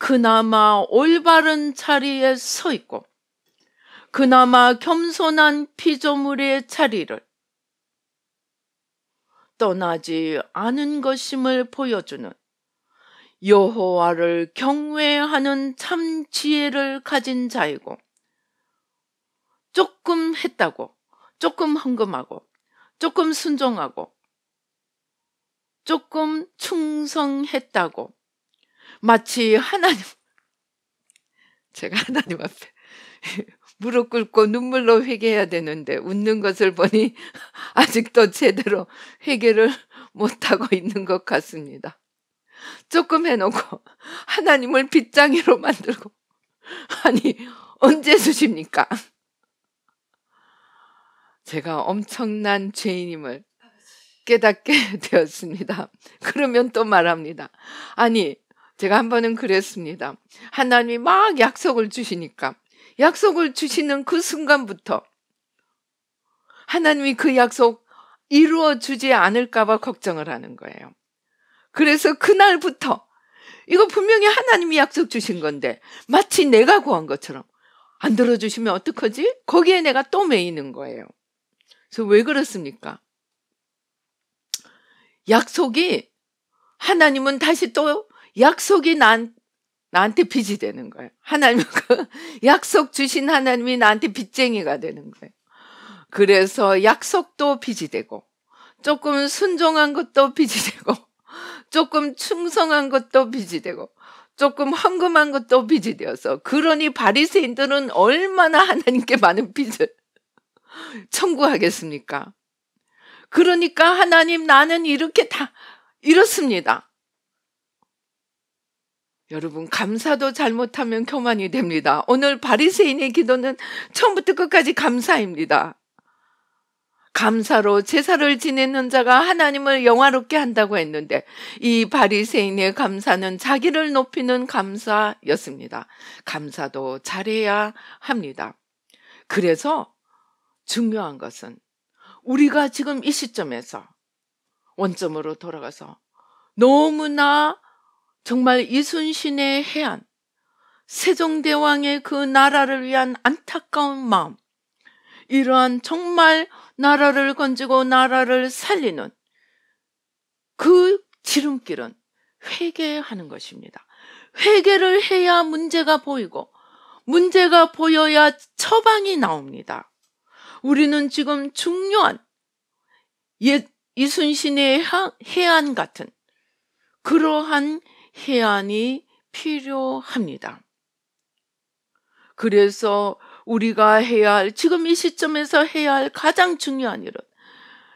그나마 올바른 자리에 서 있고 그나마 겸손한 피조물의 자리를 떠나지 않은 것임을 보여주는 여호와를 경외하는 참 지혜를 가진 자이고 조금 했다고 조금 헌금하고 조금 순종하고 조금 충성했다고 마치 제가 하나님 앞에 무릎 꿇고 눈물로 회개해야 되는데 웃는 것을 보니 아직도 제대로 회개를 못하고 있는 것 같습니다. 조금 해놓고 하나님을 빗장이로 만들고, 아니 언제 주십니까? 제가 엄청난 죄인임을 깨닫게 되었습니다. 그러면 또 말합니다. 아니, 제가 한 번은 그랬습니다. 하나님이 막 약속을 주시니까 약속을 주시는 그 순간부터 하나님이 그 약속 이루어 주지 않을까 봐 걱정을 하는 거예요. 그래서 그날부터 이거 분명히 하나님이 약속 주신 건데 마치 내가 구한 것처럼 안 들어주시면 어떡하지? 거기에 내가 또 매이는 거예요. 그래서 왜 그렇습니까? 약속이, 하나님은 다시 또 약속이 나한테 빚이 되는 거예요. 하나님은 그 약속 주신 하나님이 나한테 빚쟁이가 되는 거예요. 그래서 약속도 빚이 되고 조금 순종한 것도 빚이 되고 조금 충성한 것도 빚이 되고 조금 헌금한 것도 빚이 되어서, 그러니 바리새인들은 얼마나 하나님께 많은 빚을 청구하겠습니까? 그러니까 하나님, 나는 이렇게 다 이렇습니다. 여러분, 감사도 잘못하면 교만이 됩니다. 오늘 바리새인의 기도는 처음부터 끝까지 감사입니다. 감사로 제사를 지내는 자가 하나님을 영화롭게 한다고 했는데 이 바리새인의 감사는 자기를 높이는 감사였습니다. 감사도 잘해야 합니다. 그래서 중요한 것은 우리가 지금 이 시점에서 원점으로 돌아가서 너무나 정말 이순신의 해안, 세종대왕의 그 나라를 위한 안타까운 마음, 이러한 정말 나라를 건지고 나라를 살리는 그 지름길은 회개하는 것입니다. 회개를 해야 문제가 보이고 문제가 보여야 처방이 나옵니다. 우리는 지금 중요한 이순신의 해안 같은 그러한 해안이 필요합니다. 그래서 우리가 해야 할, 지금 이 시점에서 해야 할 가장 중요한 일은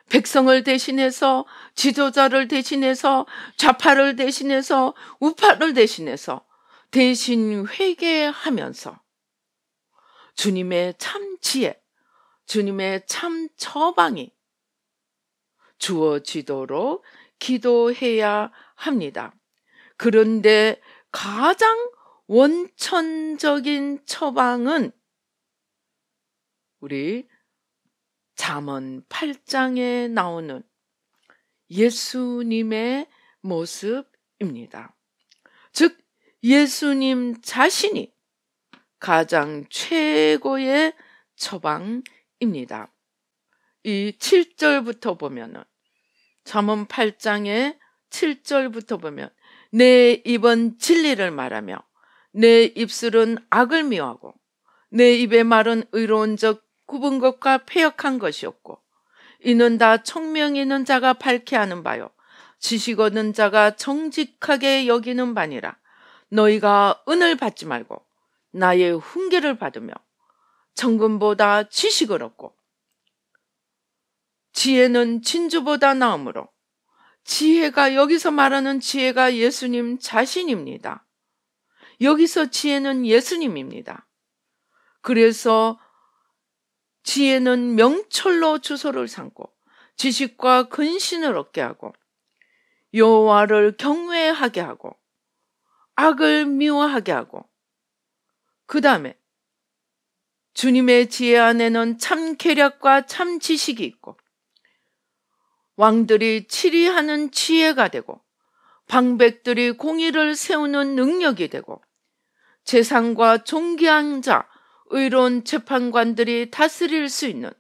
백성을 대신해서, 지도자를 대신해서, 좌파를 대신해서, 우파를 대신해서 대신 회개하면서 주님의 참 지혜, 주님의 참 처방이 주어지도록 기도해야 합니다. 그런데 가장 원천적인 처방은 우리 잠언 8장에 나오는 예수님의 모습입니다. 즉 예수님 자신이 가장 최고의 처방입니다. 이 7절부터 보면은, 잠언 8장의 7절부터 보면, 내 입은 진리를 말하며 내 입술은 악을 미워하고 내 입의 말은 의로운 적 굽은 것과 패역한 것이었고, 이는 다 총명 있는 자가 밝게 하는 바요 지식 얻는 자가 정직하게 여기는 바니라. 너희가 은을 받지 말고 나의 훈계를 받으며 정금보다 지식을 얻고 지혜는 진주보다 나으므로. 지혜가, 여기서 말하는 지혜가 예수님 자신입니다. 여기서 지혜는 예수님입니다. 그래서 지혜는 명철로 주소를 삼고 지식과 근신을 얻게 하고 여호와를 경외하게 하고 악을 미워하게 하고, 그 다음에 주님의 지혜 안에는 참 계략과 참 지식이 있고 왕들이 치리하는 지혜가 되고 방백들이 공의를 세우는 능력이 되고 재상과 존귀한 자, 의로운 재판관들이 다스릴 수 있는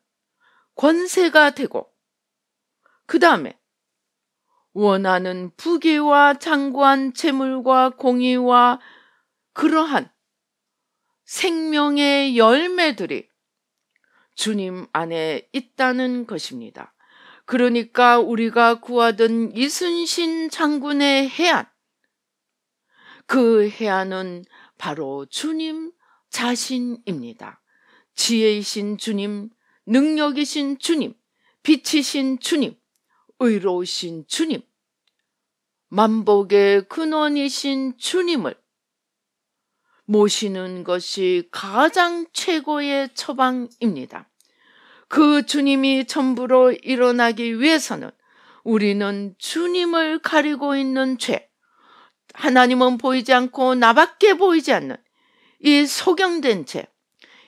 권세가 되고, 그 다음에 원하는 부귀와 장구한 재물과 공의와 그러한 생명의 열매들이 주님 안에 있다는 것입니다. 그러니까 우리가 구하던 이순신 장군의 해안, 그 해안은 바로 주님 자신입니다. 지혜이신 주님, 능력이신 주님, 빛이신 주님, 의로우신 주님, 만복의 근원이신 주님을 모시는 것이 가장 최고의 처방입니다. 그 주님이 전부로 일어나기 위해서는 우리는 주님을 가리고 있는 죄, 하나님은 보이지 않고 나밖에 보이지 않는 이 소경된 죄,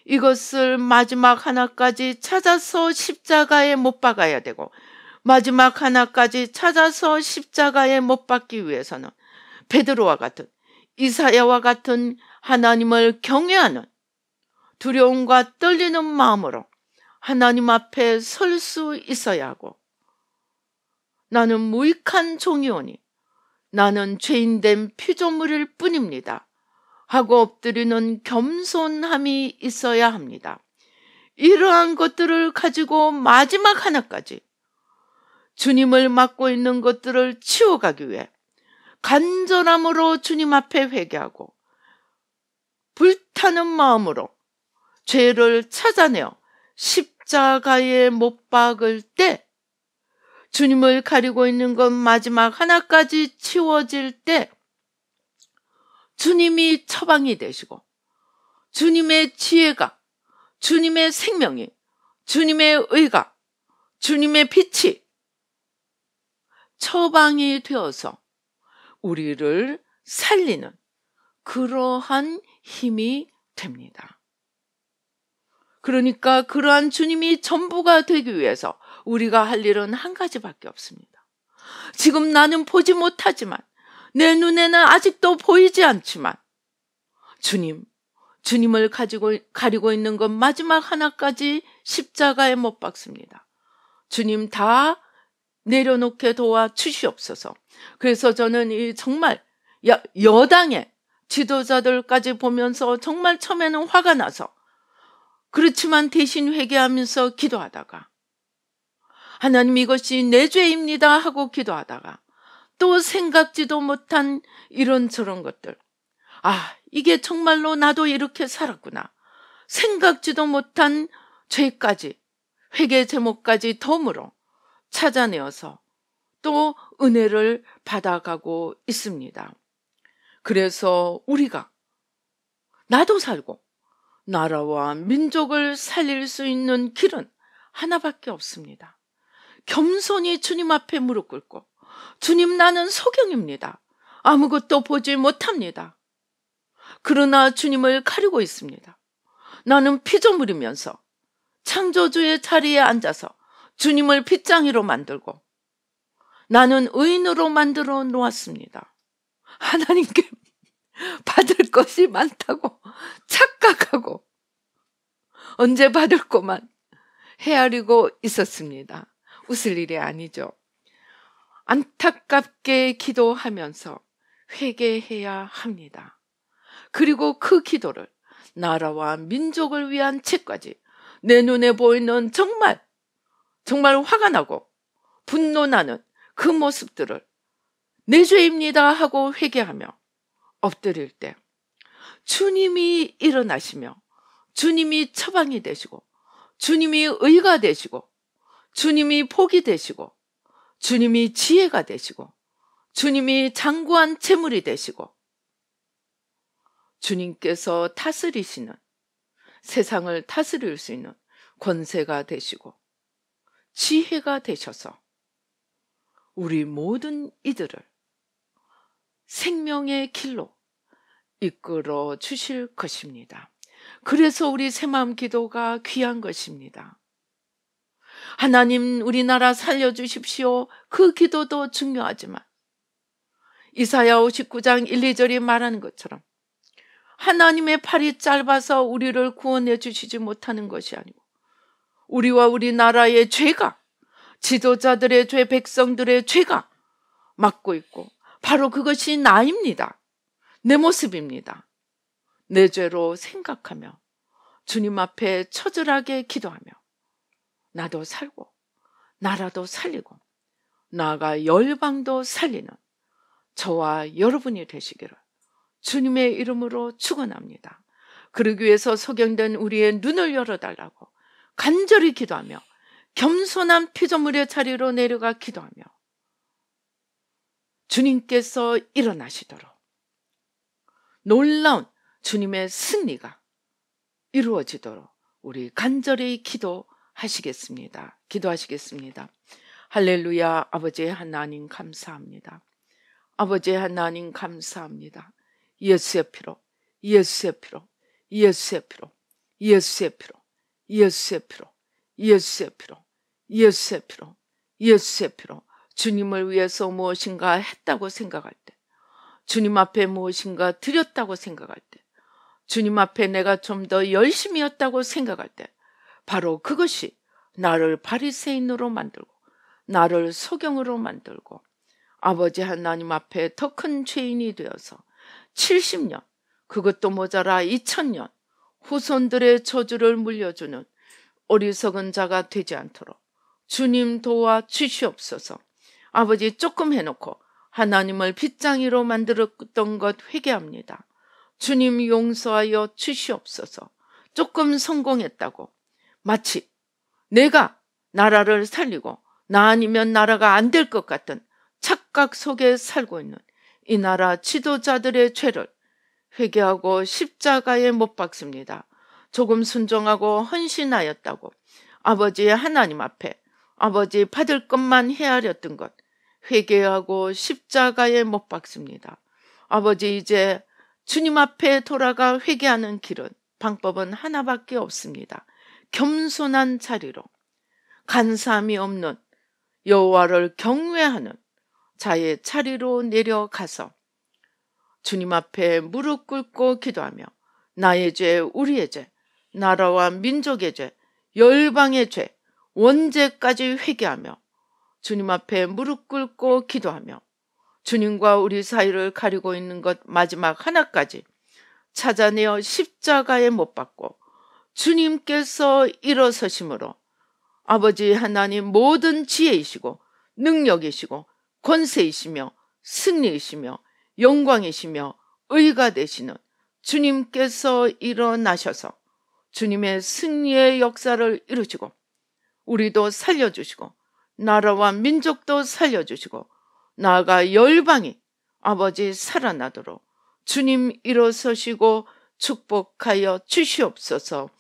이것을 마지막 하나까지 찾아서 십자가에 못 박아야 되고, 마지막 하나까지 찾아서 십자가에 못 박기 위해서는 베드로와 같은, 이사야와 같은 하나님을 경외하는 두려움과 떨리는 마음으로 하나님 앞에 설 수 있어야 하고, 나는 무익한 종이오니 나는 죄인된 피조물일 뿐입니다 하고 엎드리는 겸손함이 있어야 합니다. 이러한 것들을 가지고 마지막 하나까지 주님을 맡고 있는 것들을 치워가기 위해 간절함으로 주님 앞에 회개하고 불타는 마음으로 죄를 찾아내어 십자가에 못 박을 때, 주님을 가리고 있는 것 마지막 하나까지 치워질 때 주님이 처방이 되시고, 주님의 지혜가, 주님의 생명이, 주님의 의가, 주님의 빛이 처방이 되어서 우리를 살리는 그러한 힘이 됩니다. 그러니까 그러한 주님이 전부가 되기 위해서 우리가 할 일은 한 가지밖에 없습니다. 지금 나는 보지 못하지만, 내 눈에는 아직도 보이지 않지만 주님을 가리고 있는 것 마지막 하나까지 십자가에 못 박습니다. 주님 다 내려놓게 도와주시옵소서. 그래서 저는 정말 여당의 지도자들까지 보면서 정말 처음에는 화가 나서, 그렇지만 대신 회개하면서 기도하다가, 하나님 이것이 내 죄입니다 하고 기도하다가, 또 생각지도 못한 이런저런 것들, 이게 정말로 나도 이렇게 살았구나, 생각지도 못한 죄까지, 회개 제목까지 덤으로 찾아내어서 또 은혜를 받아가고 있습니다. 그래서 우리가 나도 살고 나라와 민족을 살릴 수 있는 길은 하나밖에 없습니다. 겸손히 주님 앞에 무릎 꿇고, 주님 나는 소경입니다. 아무것도 보지 못합니다. 그러나 주님을 가리고 있습니다. 나는 피조물이면서 창조주의 자리에 앉아서 주님을 빗장이로 만들고 나는 의인으로 만들어 놓았습니다. 하나님께 받을 것이 많다고 착각하고 언제 받을 것만 헤아리고 있었습니다. 웃을 일이 아니죠. 안타깝게 기도하면서 회개해야 합니다. 그리고 그 기도를 나라와 민족을 위한 책까지, 내 눈에 보이는 정말 화가 나고 분노나는 그 모습들을 내 죄입니다 하고 회개하며 엎드릴 때 주님이 일어나시며 주님이 처방이 되시고 주님이 의가 되시고 주님이 복이 되시고 주님이 지혜가 되시고 주님이 장구한 재물이 되시고 주님께서 다스리시는, 세상을 다스릴 수 있는 권세가 되시고 지혜가 되셔서 우리 모든 이들을 생명의 길로 이끌어 주실 것입니다. 그래서 우리 새마음 기도가 귀한 것입니다. 하나님 우리나라 살려주십시오. 그 기도도 중요하지만 이사야 59장 1, 2절이 말하는 것처럼 하나님의 팔이 짧아서 우리를 구원해 주시지 못하는 것이 아니고 우리와 우리나라의 죄가, 지도자들의 죄, 백성들의 죄가 막고 있고 바로 그것이 나입니다. 내 모습입니다. 내 죄로 생각하며 주님 앞에 처절하게 기도하며 나도 살고 나라도 살리고 나아가 열방도 살리는 저와 여러분이 되시기를 주님의 이름으로 축원합니다. 그러기 위해서 소경된 우리의 눈을 열어달라고 간절히 기도하며 겸손한 피조물의 자리로 내려가 기도하며 주님께서 일어나시도록 놀라운 주님의 승리가 이루어지도록 우리 간절히 기도하시겠습니다. 할렐루야. 아버지 하나님 감사합니다. 아버지 하나님 감사합니다. 예수의 피로, 예수의 피로, 예수의 피로, 예수의 피로, 예수의 피로, 예수의 피로, 예수의 피로, 예수의 피로. 주님을 위해서 무엇인가 했다고 생각할 때, 주님 앞에 무엇인가 드렸다고 생각할 때, 주님 앞에 내가 좀 더 열심히 했다고 생각할 때, 바로 그것이 나를 바리새인으로 만들고 나를 소경으로 만들고 아버지 하나님 앞에 더 큰 죄인이 되어서 70년, 그것도 모자라 2000년 후손들의 저주를 물려주는 어리석은 자가 되지 않도록 주님 도와주시옵소서. 아버지, 조금 해놓고 하나님을 빗장이로 만들었던 것 회개합니다. 주님 용서하여 주시옵소서. 조금 성공했다고 마치 내가 나라를 살리고 나 아니면 나라가 안 될 것 같은 착각 속에 살고 있는 이 나라 지도자들의 죄를 회개하고 십자가에 못 박습니다. 조금 순종하고 헌신하였다고 아버지 하나님 앞에 아버지 받을 것만 헤아렸던 것 회개하고 십자가에 못 박습니다. 아버지, 이제 주님 앞에 돌아가 회개하는 길은 방법은 하나밖에 없습니다. 겸손한 자리로 간사함이 없는 여호와를 경외하는 자의 자리로 내려가서 주님 앞에 무릎 꿇고 기도하며 나의 죄, 우리의 죄, 나라와 민족의 죄, 열방의 죄, 원죄까지 회개하며 주님 앞에 무릎 꿇고 기도하며 주님과 우리 사이를 가리고 있는 것 마지막 하나까지 찾아내어 십자가에 못 박고 주님께서 일어서심으로 아버지 하나님 모든 지혜이시고 능력이시고 권세이시며 승리이시며 영광이시며 의가 되시는 주님께서 일어나셔서 주님의 승리의 역사를 이루시고 우리도 살려주시고 나라와 민족도 살려주시고 나아가 열방이 아버지 살아나도록 주님 일어서시고 축복하여 주시옵소서.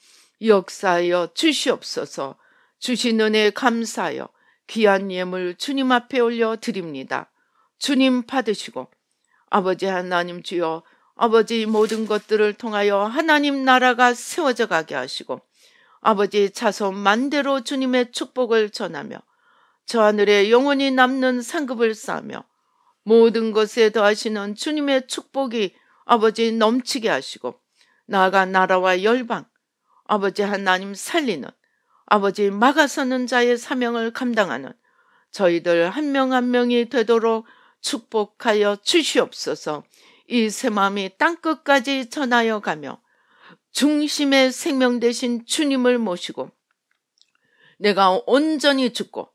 역사하여 주시옵소서. 주신 은혜 감사하여 귀한 예물 주님 앞에 올려드립니다. 주님 받으시고 아버지 하나님 주여, 아버지 모든 것들을 통하여 하나님 나라가 세워져 가게 하시고 아버지 자손 만대로 주님의 축복을 전하며 저 하늘에 영원히 남는 상급을 쌓으며 모든 것에 더하시는 주님의 축복이 아버지 넘치게 하시고 나아가 나라와 열방 아버지 하나님 살리는 아버지 막아서는 자의 사명을 감당하는 저희들 한 명 한 명이 되도록 축복하여 주시옵소서. 이 새 마음이 땅끝까지 전하여 가며 중심의 생명 되신 주님을 모시고 내가 온전히 죽고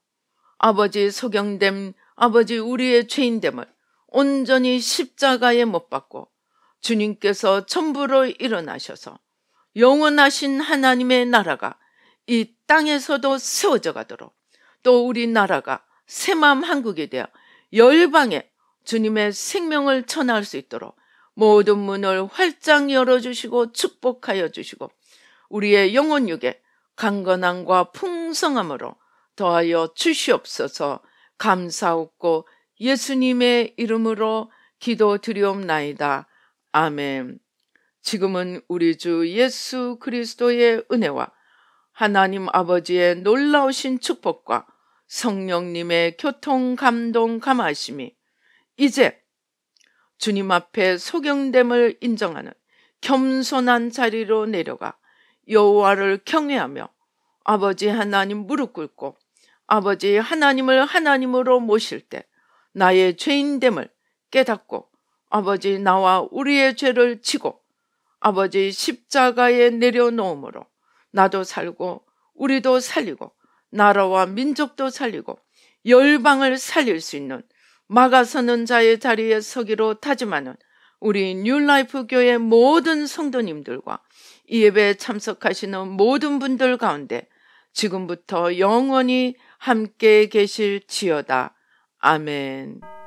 아버지 소경됨 아버지 우리의 죄인됨을 온전히 십자가에 못 박고 주님께서 전부로 일어나셔서 영원하신 하나님의 나라가 이 땅에서도 세워져 가도록 또 우리나라가 새마음 한국이 되어 열방에 주님의 생명을 전할 수 있도록 모든 문을 활짝 열어주시고 축복하여 주시고 우리의 영혼육에 강건함과 풍성함으로 더하여 주시옵소서. 감사하고 예수님의 이름으로 기도드리옵나이다. 아멘. 지금은 우리 주 예수 그리스도의 은혜와 하나님 아버지의 놀라우신 축복과 성령님의 교통 감동 감하심이 이제 주님 앞에 소경됨을 인정하는 겸손한 자리로 내려가 여호와를 경외하며 아버지 하나님 무릎 꿇고 아버지 하나님을 하나님으로 모실 때 나의 죄인됨을 깨닫고 아버지 나와 우리의 죄를 지고 아버지 십자가에 내려놓음으로 나도 살고 우리도 살리고 나라와 민족도 살리고 열방을 살릴 수 있는 막아서는 자의 자리에 서기로 다짐하는 우리 뉴라이프 교회 모든 성도님들과 이 예배에 참석하시는 모든 분들 가운데 지금부터 영원히 함께 계실지어다. 아멘.